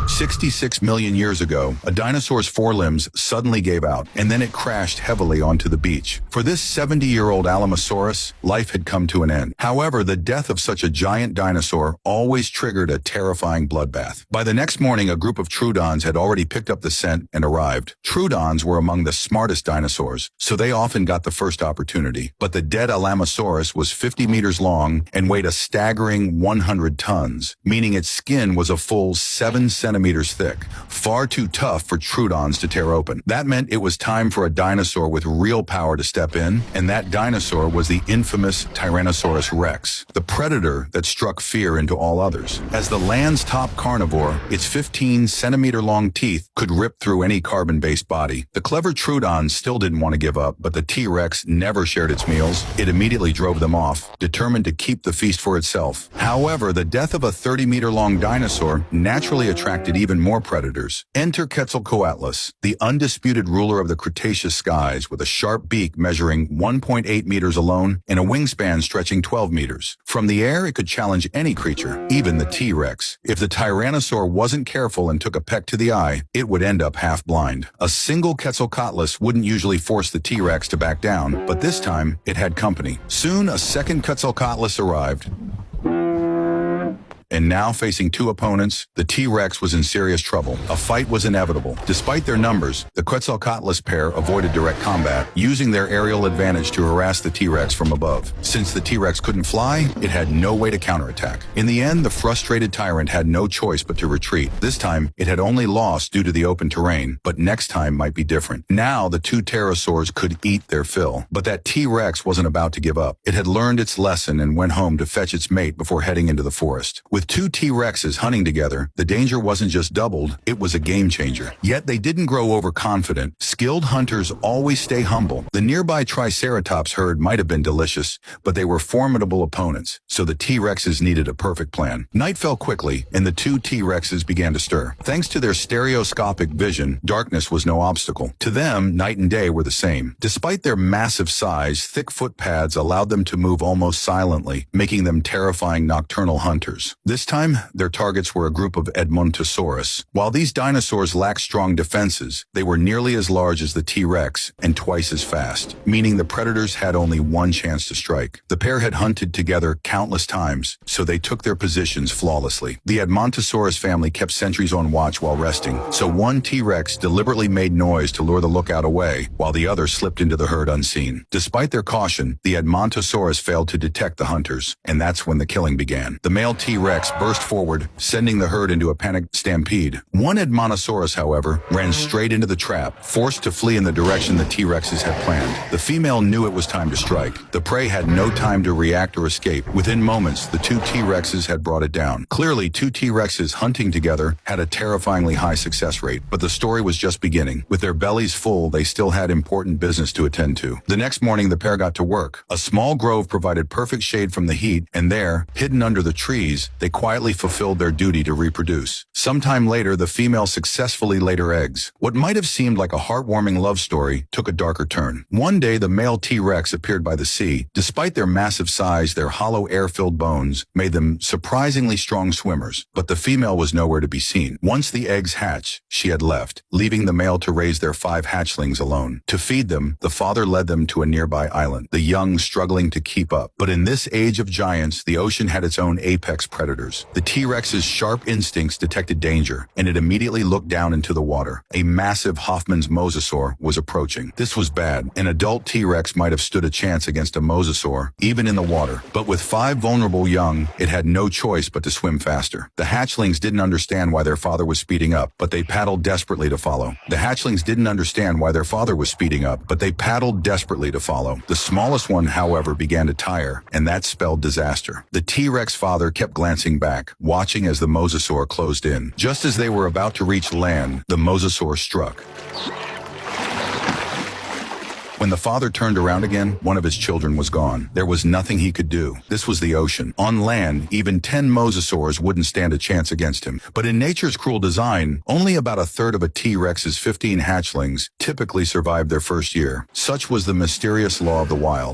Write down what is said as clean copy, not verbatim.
66 million years ago, a dinosaur's forelimbs suddenly gave out, and then it crashed heavily onto the beach. For this 70-year-old Alamosaurus, life had come to an end. However, the death of such a giant dinosaur always triggered a terrifying bloodbath. By the next morning, a group of Troodons had already picked up the scent and arrived. Troodons were among the smartest dinosaurs, so they often got the first opportunity. But the dead Alamosaurus was 50 meters long and weighed a staggering 100 tons, meaning its skin was a full 7 centimeters thick, far too tough for Troodons to tear open. That meant it was time for a dinosaur with real power to step in, and that dinosaur was the infamous Tyrannosaurus Rex, the predator that struck fear into all others. As the land's top carnivore, its 15-centimeter-long teeth could rip through any carbon-based body. The clever Troodons still didn't want to give up, but the T-Rex never shared its meals. It immediately drove them off, determined to keep the feast for itself. However, the death of a 30-meter-long dinosaur naturally attracted even more predators. Enter Quetzalcoatlus, the undisputed ruler of the Cretaceous skies, with a sharp beak measuring 1.8 meters alone and a wingspan stretching 12 meters. From the air, it could challenge any creature, even the T-Rex. If the Tyrannosaur wasn't careful and took a peck to the eye, it would end up half blind. A single Quetzalcoatlus wouldn't usually force the T-Rex to back down, but this time it had company. Soon, a second Quetzalcoatlus arrived. And now, facing two opponents, the T-Rex was in serious trouble. A fight was inevitable. Despite their numbers, the Quetzalcoatlus pair avoided direct combat, using their aerial advantage to harass the T-Rex from above. Since the T-Rex couldn't fly, it had no way to counterattack. In the end, the frustrated tyrant had no choice but to retreat. This time, it had only lost due to the open terrain, but next time might be different. Now, the two pterosaurs could eat their fill. But that T-Rex wasn't about to give up. It had learned its lesson and went home to fetch its mate before heading into the forest. With two T-Rexes hunting together, the danger wasn't just doubled, it was a game changer. Yet they didn't grow overconfident. Skilled hunters always stay humble. The nearby Triceratops herd might have been delicious, but they were formidable opponents, so the T-Rexes needed a perfect plan. Night fell quickly, and the two T-Rexes began to stir. Thanks to their stereoscopic vision, darkness was no obstacle. To them, night and day were the same. Despite their massive size, thick footpads allowed them to move almost silently, making them terrifying nocturnal hunters. This time, their targets were a group of Edmontosaurus. While these dinosaurs lacked strong defenses, they were nearly as large as the T-Rex and twice as fast, meaning the predators had only one chance to strike. The pair had hunted together countless times, so they took their positions flawlessly. The Edmontosaurus family kept sentries on watch while resting, so one T-Rex deliberately made noise to lure the lookout away, while the other slipped into the herd unseen. Despite their caution, the Edmontosaurus failed to detect the hunters, and that's when the killing began. The male T-Rex burst forward, sending the herd into a panicked stampede. One Edmontosaurus, however, ran straight into the trap, forced to flee in the direction the T-Rexes had planned. The female knew it was time to strike. The prey had no time to react or escape. Within moments, the two T-Rexes had brought it down. Clearly, two T-Rexes hunting together had a terrifyingly high success rate, but the story was just beginning. With their bellies full, they still had important business to attend to. The next morning, the pair got to work. A small grove provided perfect shade from the heat, and there, hidden under the trees, they quietly fulfilled their duty to reproduce. Sometime later, the female successfully laid her eggs. What might have seemed like a heartwarming love story took a darker turn. One day, the male T-Rex appeared by the sea. Despite their massive size, their hollow air-filled bones made them surprisingly strong swimmers, but the female was nowhere to be seen. Once the eggs hatched, she had left, leaving the male to raise their 5 hatchlings alone. To feed them, the father led them to a nearby island, the young struggling to keep up. But in this age of giants, the ocean had its own apex predators. The T-Rex's sharp instincts detected danger, and it immediately looked down into the water. A massive Hoffman's mosasaur was approaching. This was bad. An adult T-Rex might have stood a chance against a mosasaur, even in the water. But with 5 vulnerable young, it had no choice but to swim faster. The hatchlings didn't understand why their father was speeding up, but they paddled desperately to follow. The hatchlings didn't understand why their father was speeding up, but they paddled desperately to follow. The smallest one, however, began to tire, and that spelled disaster. The T-Rex father kept glancing back, watching as the mosasaur closed in. Just as they were about to reach land, the mosasaur struck. When the father turned around again, one of his children was gone. There was nothing he could do. This was the ocean. On land, even 10 mosasaurs wouldn't stand a chance against him. But in nature's cruel design, only about a third of a T-Rex's 15 hatchlings typically survived their first year. Such was the mysterious law of the wild.